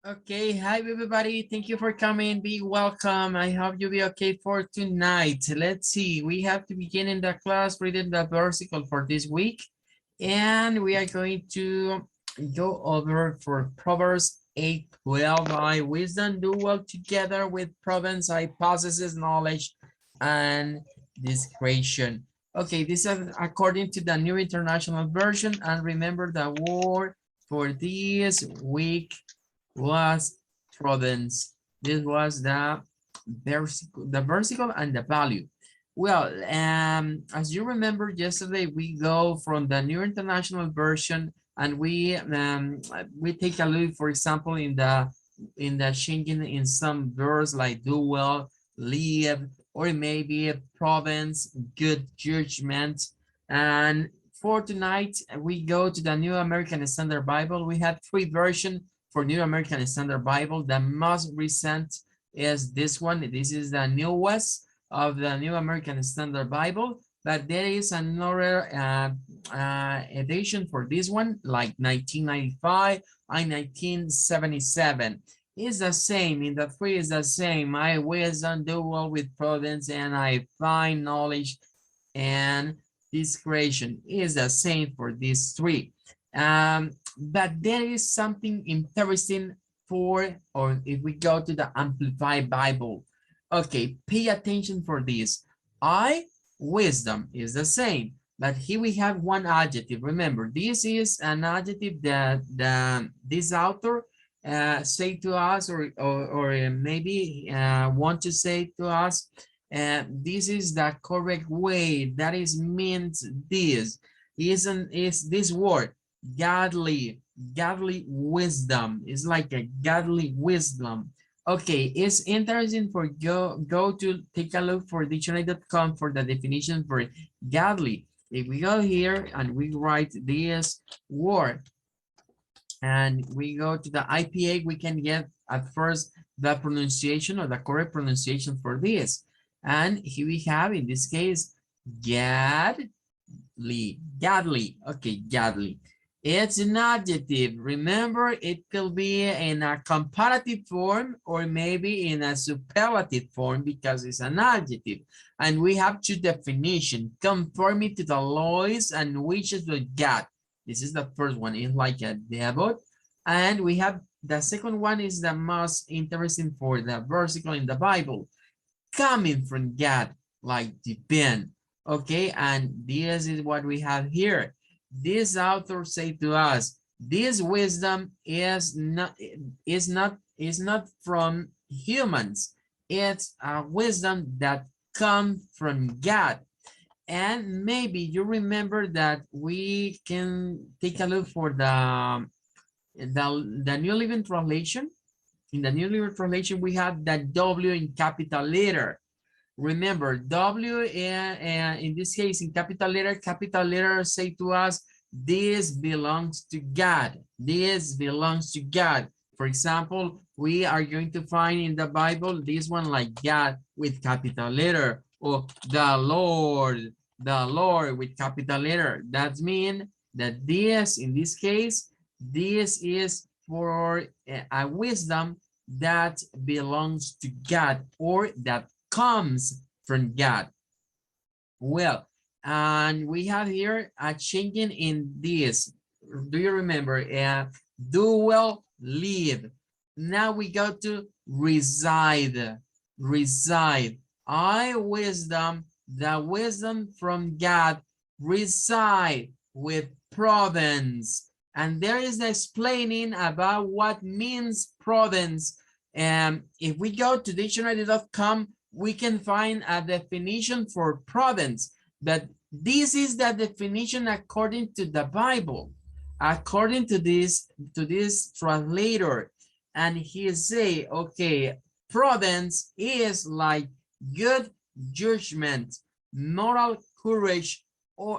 Okay, hi everybody. Thank you for coming. Be welcome. I hope you'll be okay for tonight. Let's see. We have to begin in the class reading the versicle for this week. And we are going to go over for Proverbs 8:12. I wisdom do well together with prudence. I possesses knowledge and discretion. Okay, this is according to the New International Version. And remember the word for this week was prudence. This was the versicle and the value. Well, as you remember yesterday, we go from the New International Version and we take a look, for example, in the changing in some verbs like do well, live, or maybe province, good judgment. And for tonight, we go to the New American Standard Bible. We have three versions for New American Standard Bible. The most recent is this one. This is the newest of the New American Standard Bible, but there is another edition for this one, like 1995 and 1977. It's the same. In the three is the same. I wisdom do well with prudence, and I find knowledge and discretion is the same for these three. But there is something interesting for, or if we go to the Amplified Bible. Okay, pay attention for this. Wisdom is the same, but here we have one adjective. Remember, this is an adjective that this author say to us, or maybe want to say to us, this is the correct way. That is means this is this word godly wisdom is like a godly wisdom. Okay, it's interesting for go to take a look for dictionary.com for the definition for godly. If we go here and we write this word and we go to the IPA, we can get at first the pronunciation or the correct pronunciation for this. And here we have, in this case, godly. Okay, godly. It's an adjective. Remember, it could be in a comparative form or maybe in a superlative form because it's an adjective. And we have two definitions: conforming to the laws and wishes with God. This is the first one. It's like a debut. And we have the second one is the most interesting for the versicle in the Bible. Coming from God, like depend. Okay, and this is what we have here. This author say to us, this wisdom is not from humans. It's a wisdom that comes from God. And maybe you remember that we can take a look for the New Living Translation. In the New Living Translation, we have the W in capital letter. Remember, W in this case in capital letter say to us, this belongs to God. This belongs to God. For example, we are going to find in the Bible this one like God with capital letter, or the Lord with capital letter. That means that this, in this case, this is for a wisdom that belongs to God or that comes from God. Well, and we have here a changing in this. Do you remember? Do well, live. Now we go to reside. Reside. Wisdom, the wisdom from God, reside with province. And there is the explaining about what means province. And if we go to dictionary.com, we can find a definition for province, but this is the definition according to the Bible, according to this translator. And he say, okay, province is like good judgment, moral courage,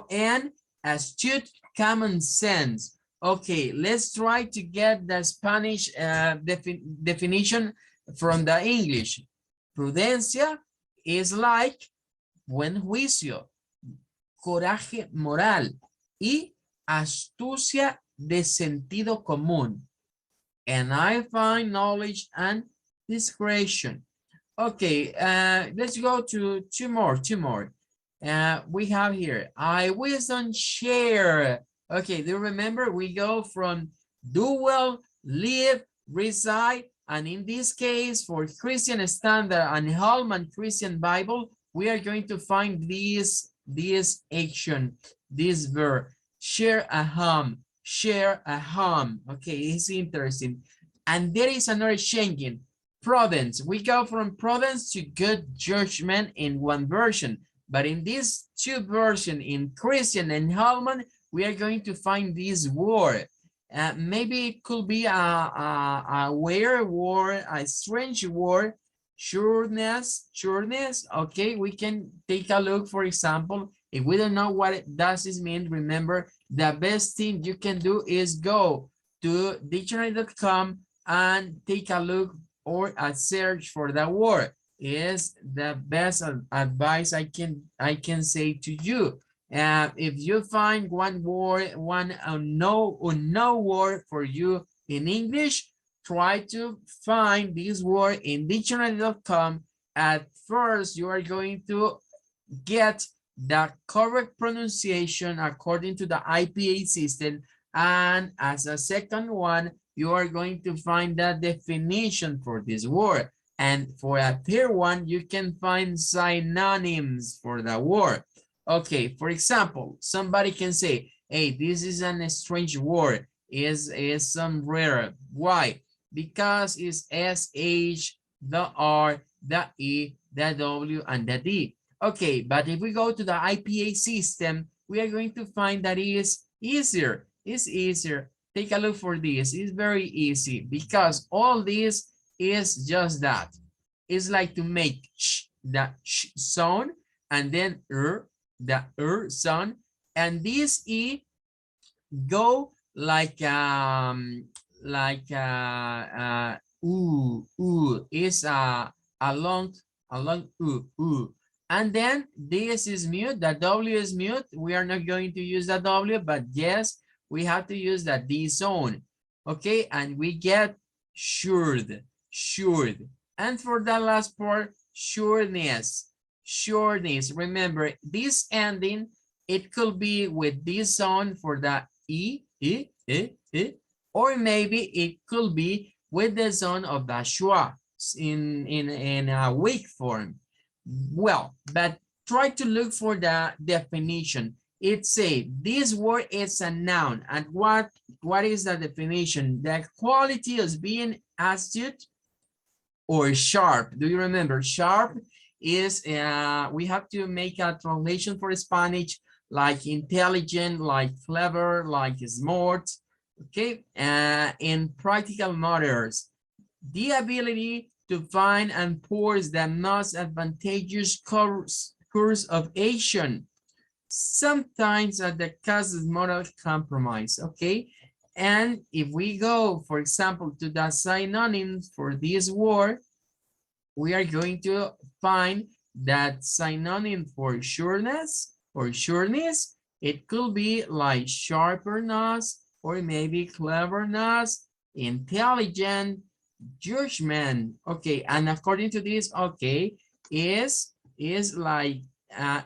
and astute common sense. Okay, let's try to get the Spanish definition from the English. Prudencia is like buen juicio, coraje moral y astucia de sentido común. and I find knowledge and discretion. Okay, let's go to two more. We have here, I wisdom share. Okay, do you remember we go from do well, live, reside, and in this case for Christian Standard and Hallman Christian Bible, we are going to find this action, this verb, share a home, share a home. Okay, it's interesting. And there is another changing. Prudence. We go from prudence to good judgment in one version. But in these two versions, in Christian and Hallman, we are going to find this word. Maybe it could be a weird word, a strange word, sureness. Okay, we can take a look, for example, if we don't know what does this mean, remember, the best thing you can do is go to dictionary.com and take a look or a search for the word. Is the best advice I can say to you. If you find one word, one no word for you in English, try to find this word in dictionary.com. At first, you are going to get the correct pronunciation according to the IPA system, and as a second one, you are going to find the definition for this word. And for a third one, you can find synonyms for the word. Okay, for example, somebody can say, hey, this is a strange word, is some rare. Why? Because it's SH, the R, the E, the W, and the D. Okay, but if we go to the IPA system, we are going to find that it is easier. It's easier. Take a look for this. It's very easy because all this is just that. It's like to make sh, the sh sound, and then the sound, and this E go like ooh is a long ooh, and then this is mute, the W is mute. We are not going to use the W, but yes, we have to use the D zone. Okay, and we get should. And for the last part, sureness. Remember, this ending, it could be with this sound for the E, or maybe it could be with the sound of the schwa in a weak form. Well, but try to look for the definition. It say this word is a noun, and what is the definition? The quality of being astute or sharp. Do you remember? Sharp is, we have to make a translation for Spanish, like intelligent, like clever, like smart, okay? In practical matters, the ability to find and force the most advantageous course of action, sometimes at the cost of moral compromise, okay? And if we go, for example, to the synonyms for this word, we are going to find that synonym for sureness, it could be like sharpness, or maybe cleverness, intelligent, judgment. Okay, and according to this, okay, is like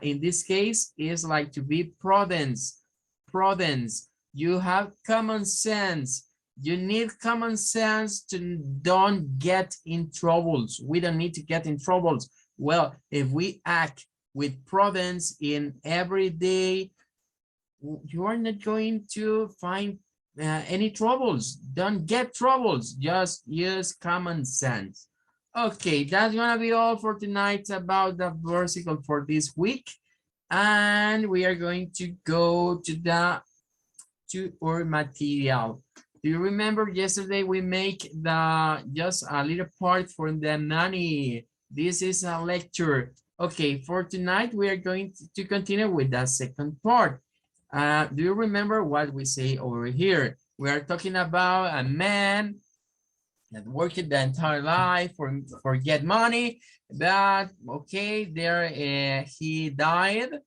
in this case is like to be prudence. You have common sense. You need common sense to don't get in troubles. We don't need to get in troubles. Well, if we act with prudence in every day, you are not going to find any troubles. Don't get troubles. Just use common sense. Okay, that's gonna be all for tonight about the versicle for this week. And we are going to go to our material. Do you remember yesterday we make just a little part for the nanny? This is a lecture. Okay, for tonight we are going to continue with the second part. Do you remember what we say over here? We are talking about a man that worked the entire life for get money, but okay, there he died,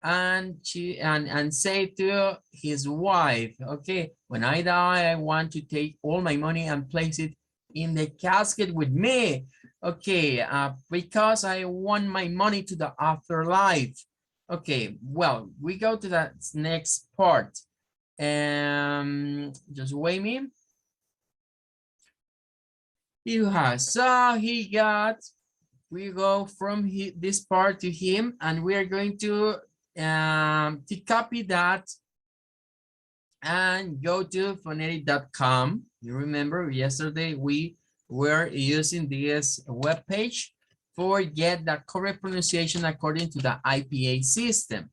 and say to his wife, okay, when I die, I want to take all my money and place it in the casket with me. Okay, because I want my money to the afterlife. Okay, well, we go to that next part. Just wait me. You have, so he got, we go from this part to him, and we are going to copy that and go to phonetic.com. You remember yesterday we were using this web page for get the correct pronunciation according to the IPA system.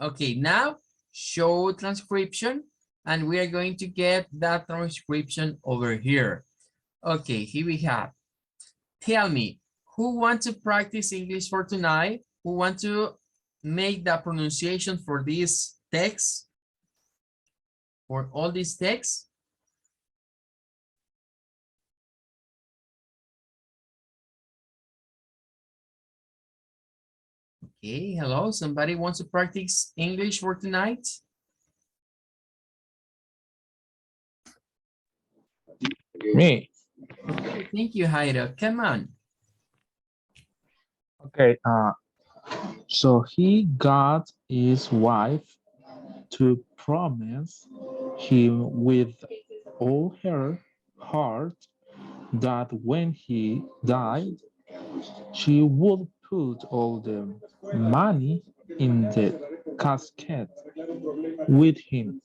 Okay, now show transcription, and we are going to get that transcription over here. Okay, here we have. Tell me, who wants to practice English for tonight? Who want to make the pronunciation for this text? For all these texts? Okay, hello, somebody wants to practice English for tonight? Me. Okay, thank you, Jairo. Come on. Okay. So he got his wife to promise him with all her heart that when he died, she would put all the money in the casket with him.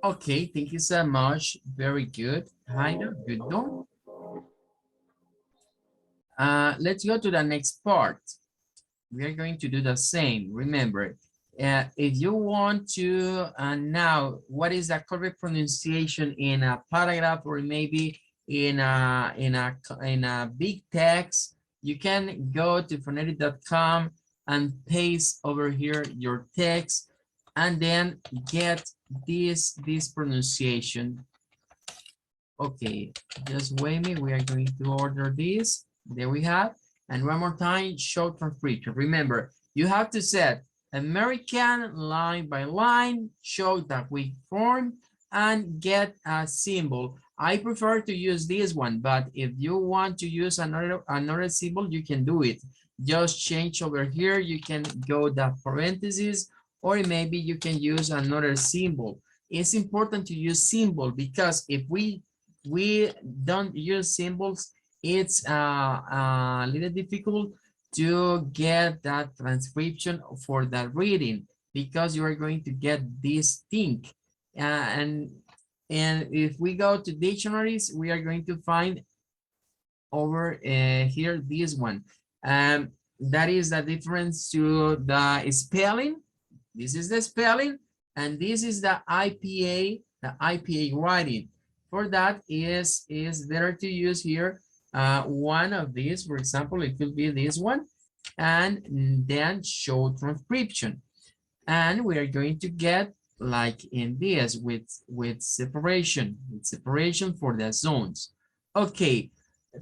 Okay, thank you so much. Very good. Jairo, good done. Let's go to the next part. We are going to do the same. Remember, if you want to now, what is the correct pronunciation in a paragraph or maybe in a big text, you can go to phonetic.com and paste over here your text and then get this pronunciation. Okay, just wait me. We are going to order this. There we have. And one more time, show transcription. Remember, you have to set American line by line, show the weak form, and get a symbol. I prefer to use this one, but if you want to use another symbol, you can do it. Just change over here. You can go the parentheses, or maybe you can use another symbol. It's important to use symbol because if we don't use symbols, it's a little difficult to get that transcription for the reading because you are going to get this thing. And if we go to dictionaries, we are going to find over here this one. That is the difference to the spelling. This is the spelling, and this is the IPA writing. For that is better to use here one of these. For example, it could be this one, and then show transcription. And we are going to get like in this with separation for the zones. Okay,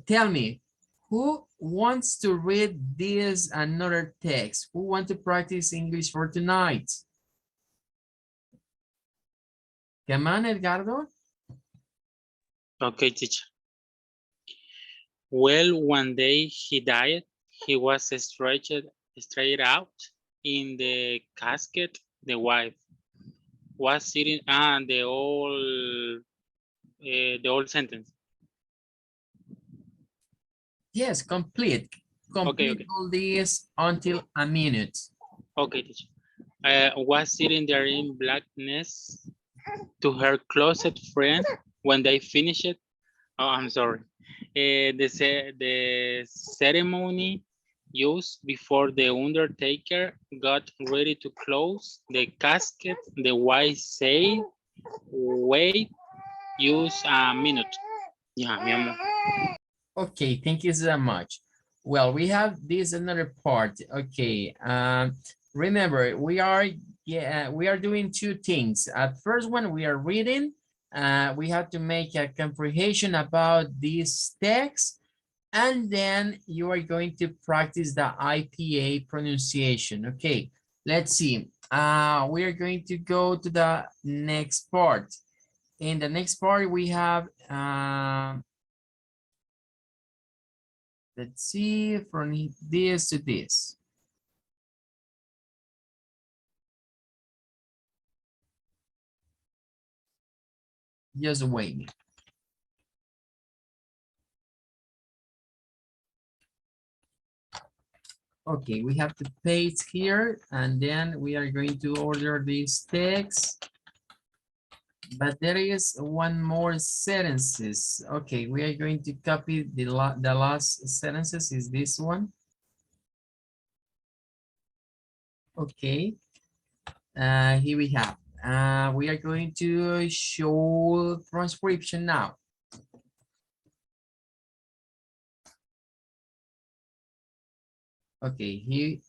tell me, who wants to read this another text? Who want to practice English for tonight? Come on, Edgardo. Okay, teacher. Well, one day he died. He was straight out in the casket. The wife was sitting and the old sentence. Yes, complete Okay. all this until a minute. Okay, teacher. Was sitting there in blackness to her closet friend when they finished. Oh, I'm sorry. The ceremony used before the undertaker got ready to close the casket, the wife said, wait, use a minute. Yeah, mi amor. Okay, thank you so much. Well, we have this another part. Okay, remember we are doing two things. At first one, we are reading. We have to make a comprehension about this text, And then you are going to practice the IPA pronunciation. Okay, let's see. We are going to go to the next part. In the next part, we have, let's see, from this to this. Just wait. Okay, we have to paste here, and then we are going to order this text. But there is one more sentences. Okay, we are going to copy the last sentences is this one. Okay, here we have. We are going to show transcription now. Okay,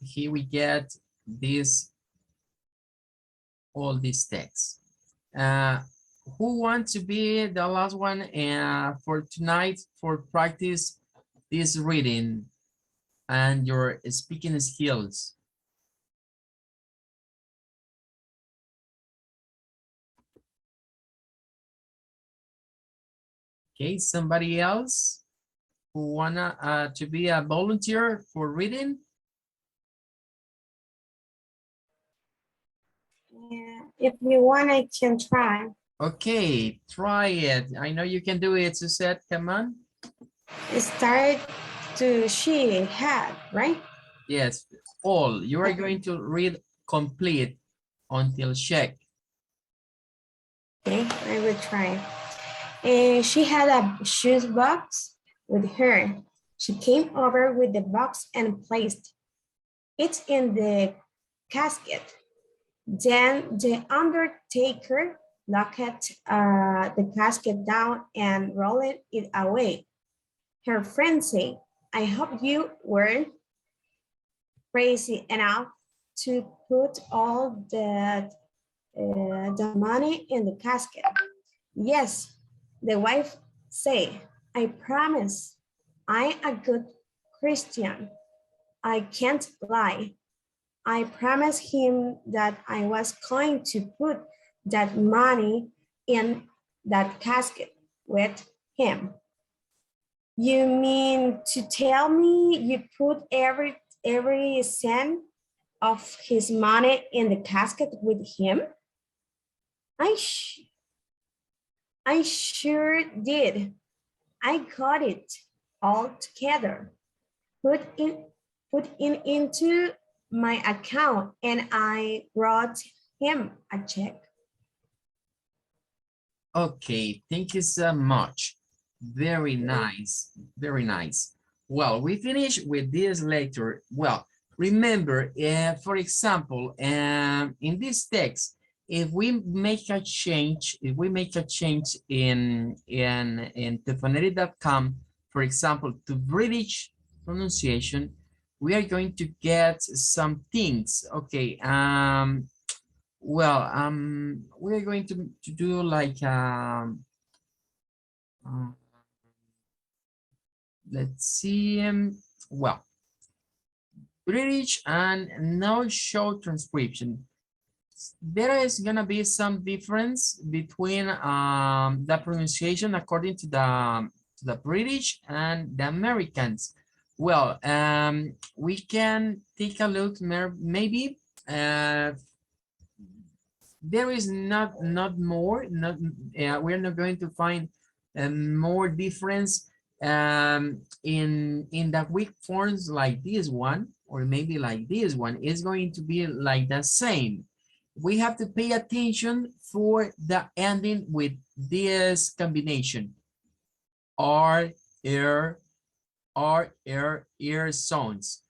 here we get this, all these text. Who wants to be the last one for tonight for practice this reading and your speaking skills? Okay, somebody else who wanna to be a volunteer for reading? Yeah, if you want, I can try. Okay, try it. I know you can do it, Suzette, come on. Start to she had, right? Yes, all. You are going to read complete until check. Okay, I will try. She had a shoes box with her. She came over with the box and placed it in the casket. Then the undertaker locked the casket down and rolled it away. Her friend said, I hope you weren't crazy enough to put all the money in the casket. Yes, the wife said, I promise I'm a good Christian. I can't lie. I promised him that I was going to put that money in that casket with him. You mean to tell me you put every cent of his money in the casket with him? I, sh- I sure did. I got it all together, put in, put in into my account, and I wrote him a check. Okay, thank you so much. Very nice, very nice. Well, we finish with this lecture. Well, remember, for example, in this text, if we make a change, in phonetic.com, for example, to British pronunciation, we are going to get some things. Okay, well, we're going to do like uh, let's see, well, British and no show transcription. There is gonna be some difference between the pronunciation according to the British and the Americans. Well, we can take a look, maybe there is not more, not we're not going to find more difference in the weak forms like this one, or maybe like this one is going to be like the same. We have to pay attention for the ending with this combination r, er, ear sounds.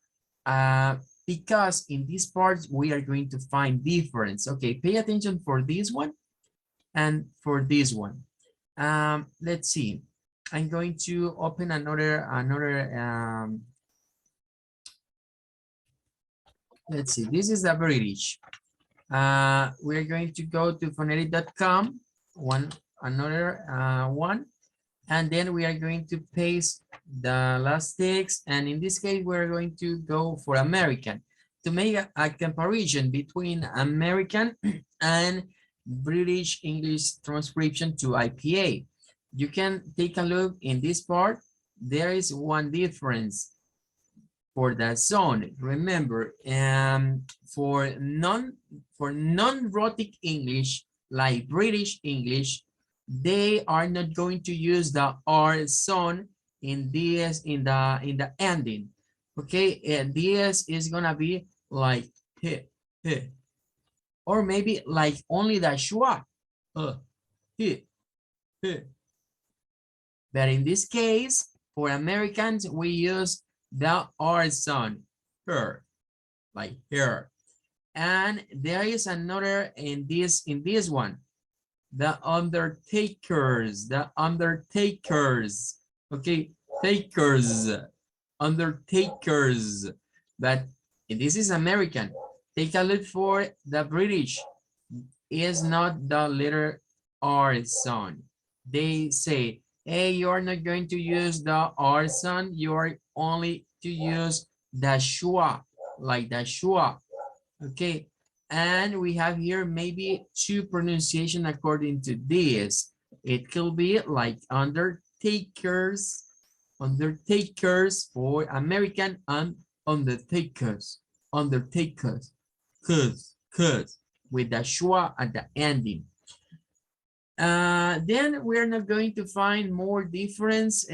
Because in these parts we are going to find difference. Okay, pay attention for this one and for this one. Let's see. I'm going to open another let's see. This is the British. We're going to go to phonetic.com. Another one. And then we are going to paste the last text. And in this case, we're going to go for American to make a comparison between American and British English transcription to IPA. You can take a look in this part. There is one difference for the zone. Remember, for non-rhotic English, like British English, they are not going to use the R zone in this in the ending. Okay, and this is gonna be like he, he, or maybe like only the schwa, he, he. But in this case, for Americans, we use the R sound, her, like her. And there is another in this one, the undertakers, okay, takers, undertakers. But this is American. Take a look for the British. Is not the letter R sound. They say, hey, you are not going to use the R sound. You are only to use the schwa, like the schwa. Okay. And we have here maybe two pronunciation according to this. It could be like undertakers, undertakers for American, and undertakers, undertakers, cuz, with the schwa at the ending. Then we're not going to find more difference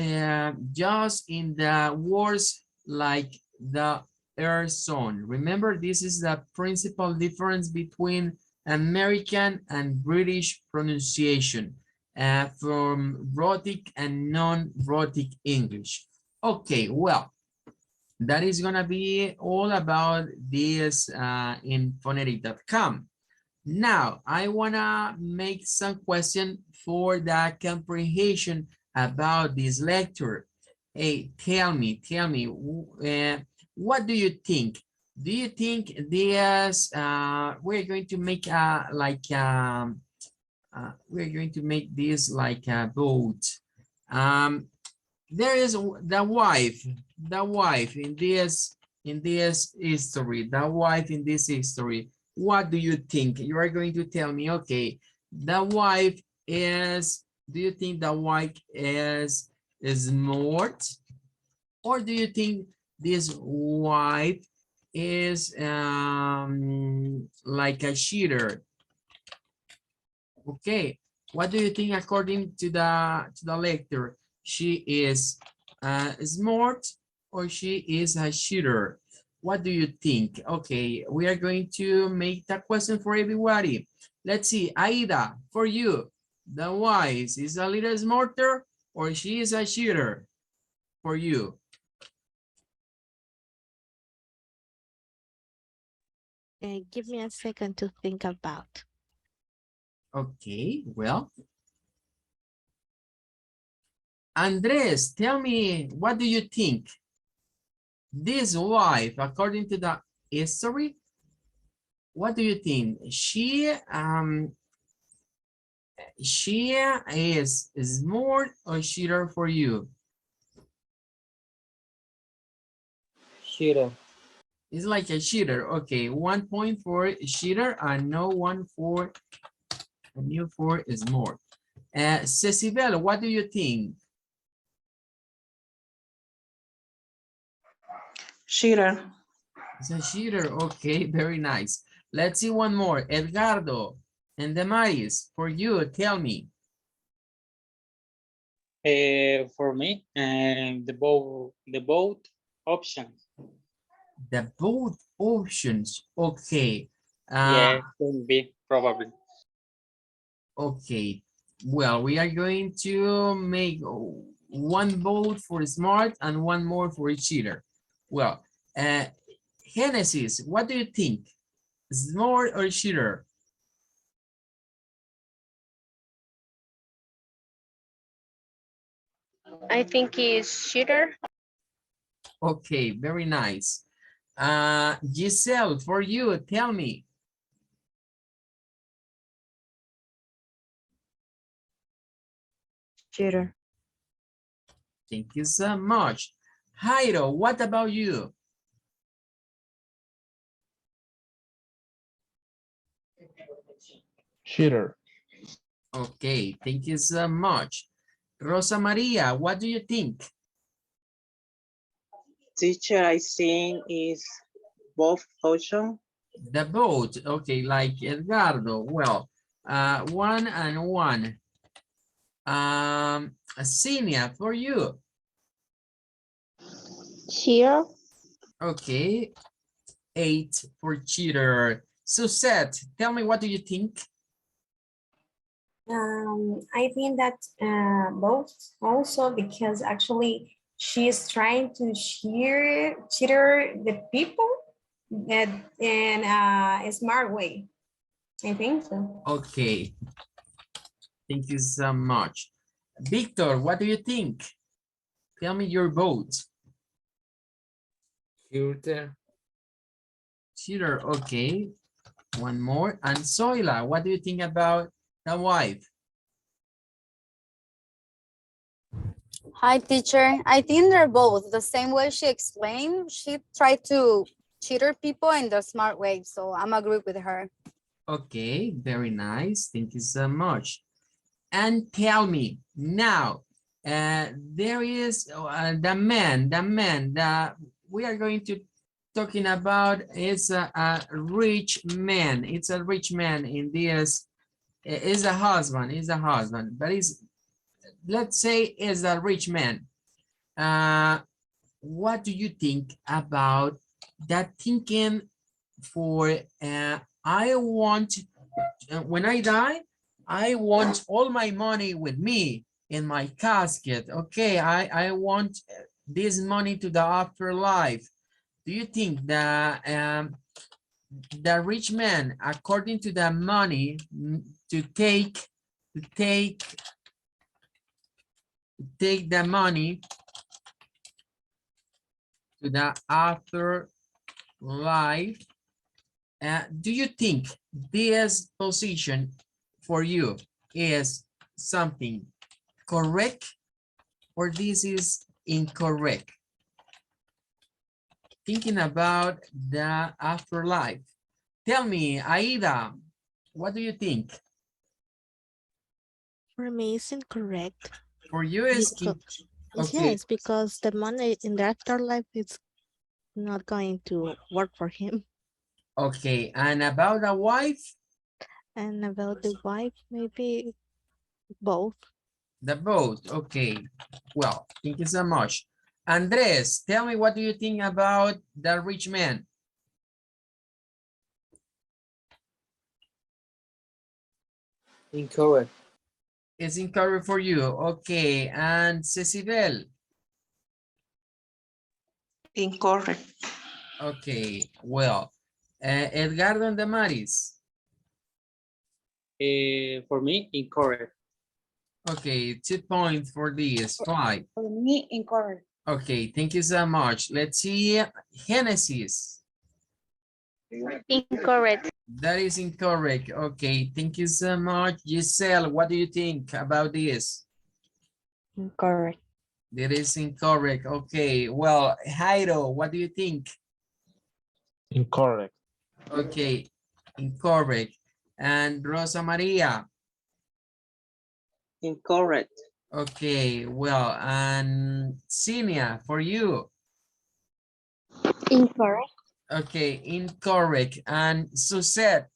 just in the words like the air zone. Remember, this is the principal difference between American and British pronunciation from rhotic and non-rhotic English. Okay, well, that is gonna be all about this in phonetic.com. Now, I wanna make some question for the comprehension about this lecture. Hey, tell me, what do you think? Do you think this, we're going to make we're going to make this like a boat. There is the wife in this history, the wife in this history. What do you think? You are going to tell me, okay, the wife is, do you think the wife is smart? Or do you think this wife is like a cheater? Okay, what do you think according to the lecture? She is smart or she is a cheater? What do you think? Okay, we are going to make that question for everybody. Let's see, Aida, for you, the wife is a little smarter or she is a cheater for you? Give me a second to think about. Okay, well. Andres, tell me, what do you think? This wife, according to the history, what do you think? She is smart or cheater for you? Cheater. It's like a cheater. Okay, 1 point for cheater and no one for and you for smart. Cecibel, what do you think? Cheater. It's a cheater. Okay, very nice. Let's see one more. Edgardo and Damaris, for you, tell me. For me, the both options. The both options. Okay. Yeah, can be probably. Okay. Well, we are going to make one vote for smart and one more for cheater. Well, Genesis, what do you think? Smart or cheater? I think he's shooter. Okay, very nice. Giselle, for you, tell me. Shooter. Thank you so much. Jairo, what about you? Cheater. Okay, thank you so much. Rosa Maria, what do you think? Teacher, I think is both option. The boat, okay, like Edgardo. Well, one and one. Senia, for you. Cheer. Okay, 8 for cheater. Suzette, tell me, what do you think? I think that both also because actually she's trying to cheer the people that in a smart way. I think so. Okay, thank you so much. Victor, what do you think? Tell me your vote. Shooter. Cheater, okay. One more. And Zoila, what do you think about the wife? Hi, teacher. I think they're both. The same way she explained, she tried to cheater people in the smart way. So I'm agree with her. Okay, very nice. Thank you so much. And tell me now, there is the man that we are going to talking about is a rich man. It's a rich man in this, is a husband, but is, let's say, is a rich man. What do you think about that thinking for, I want, when I die, I want all my money with me in my casket. Okay, I want this money to the afterlife. Do you think that the rich man, according to the money, to take to take take the money to the afterlife, do you think this position for you is something correct or this is incorrect? Thinking about the afterlife. Tell me, Aida, what do you think? For me, it's incorrect. For you is Because, okay, yes, because the money in the afterlife is not going to work for him. okay. And about the wife, And about the wife, maybe both. the boat. Okay. Well, thank you so much. Andres, tell me, what do you think about the rich man? Incorrect. It's incorrect for you. Okay. And Cecibel. Incorrect. Okay. Well, Edgardo and Damaris. For me, incorrect. Okay. 2 points for this. 5. For me, incorrect. Okay. Thank you so much. Let's see. Genesis. Incorrect. That is incorrect. Okay. Thank you so much. Giselle, what do you think about this? Incorrect. That is incorrect. Okay. Well, Jairo, what do you think? Incorrect. Okay. Incorrect. And Rosa Maria. Incorrect. Okay. Well, and Senia, for you. Incorrect. Okay. Incorrect. And Suzette.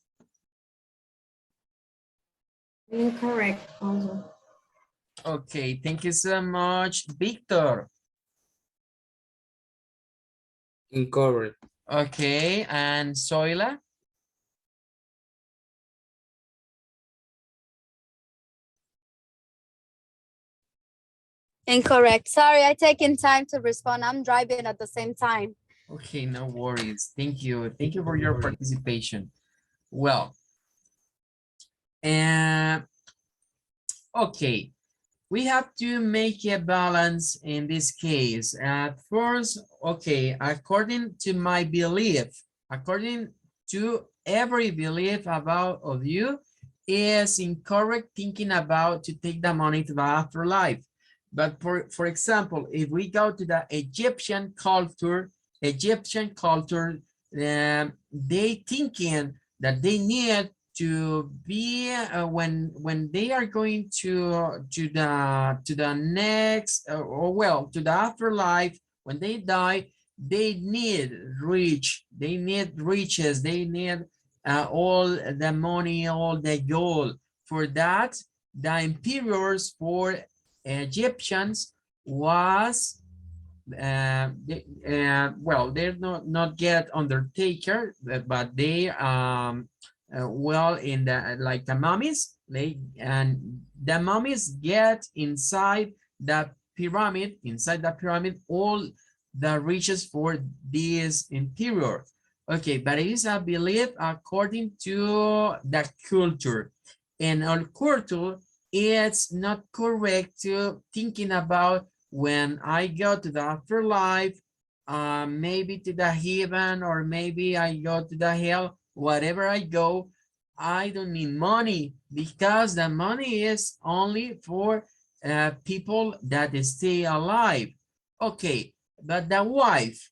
Incorrect also. Okay. Thank you so much. Victor. Incorrect. Okay. And Zoila. Incorrect. Sorry, I taken time to respond. I'm driving at the same time. Okay, no worries. Thank you. Thank you for your participation. Well, and okay, we have to make a balance in this case. First, okay, according to my belief, according to every belief about of you, is incorrect thinking about to take the money to the afterlife. But for example, if we go to the Egyptian culture, they thinking that they need to be when they are going to the next or well to the afterlife when they die, they need riches, they need all the money, all the gold. For that, the emperors for Egyptians was well, they're not get undertaker, but they well in the like the mummies, they and the mummies get inside the pyramid all the riches for this interior. Okay, but it is a belief according to the culture. In our culture, it's not correct to thinking about when I go to the afterlife, maybe to the heaven, or maybe I go to the hell, whatever I go, I don't need money because the money is only for people that stay alive. Okay, but the wife,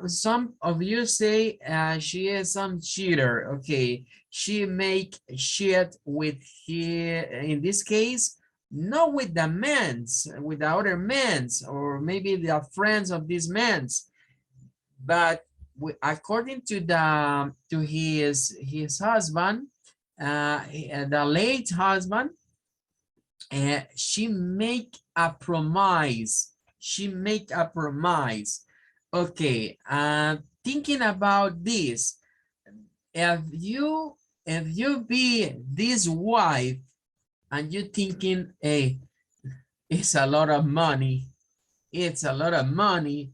some of you say she is some cheater. Okay, she make shit with in this case, not with the men's, with the other men's, or maybe the friends of these men's, but according to his husband, the late husband, she make a promise. She make a promise. Okay, thinking about this, if you be this wife and you thinking, hey, it's a lot of money, it's a lot of money.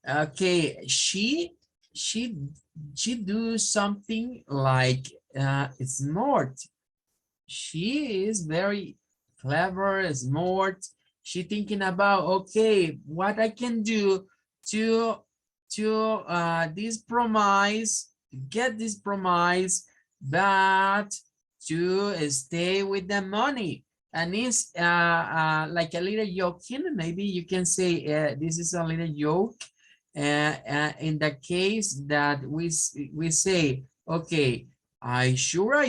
Okay, she do something like smart. She is very clever, smart. She thinking about, okay, what I can do to this promise, get this promise, but to stay with the money. And it's like a little joking. Maybe you can say this is a little joke. In the case that we say, okay, I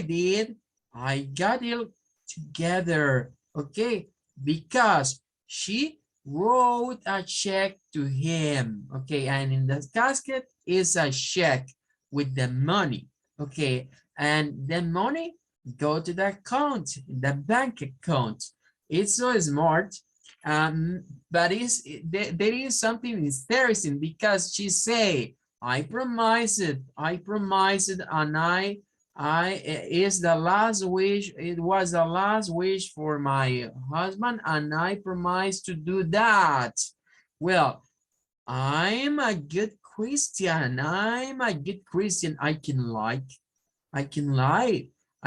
did. I got it together. Okay, because she wrote a check to him. Okay, and in the casket is a check with the money. Okay, and the money go to the account, the bank account. It's so smart. But there is something interesting because she say, I promise it, and I is the last wish. It was the last wish for my husband, and I promise to do that. Well, I'm a good Christian. I'm a good Christian. I can lie. I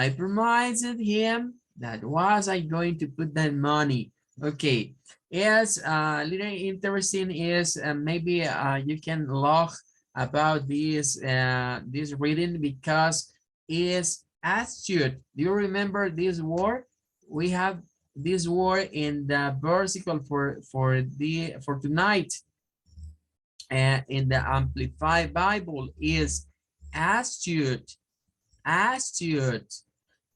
promised him that was I going to put that money. Okay. Yes, little interesting is maybe you can log about this reading because it's astute. Do you remember this word? We have this word in the versicle for tonight, in the Amplified Bible is astute, astute,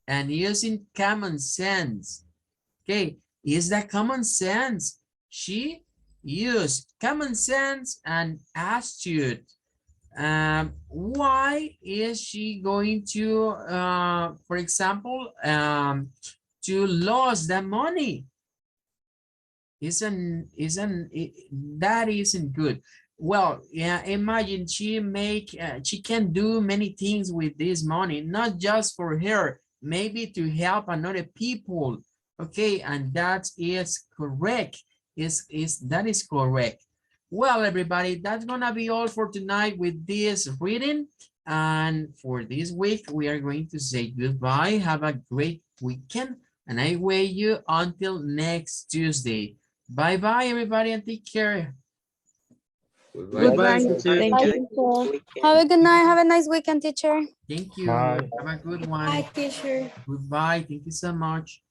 and using common sense. Okay, is that common sense? She used common sense and astute. Why is she going to, for example, to lose the money? That isn't good. Well, yeah, imagine she can do many things with this money, not just for her, maybe to help another people. Okay, and that is correct. That is correct. Well, everybody, that's gonna be all for tonight with this reading. And for this week, we are going to say goodbye. Have a great weekend, and I wait you until next Tuesday. Bye-bye, everybody, and take care. Goodbye. Goodbye, Thank teacher. you. Have a good night. Have a nice weekend, teacher. Thank you. Bye. Have a good one. Hi, teacher. Goodbye. Thank you so much.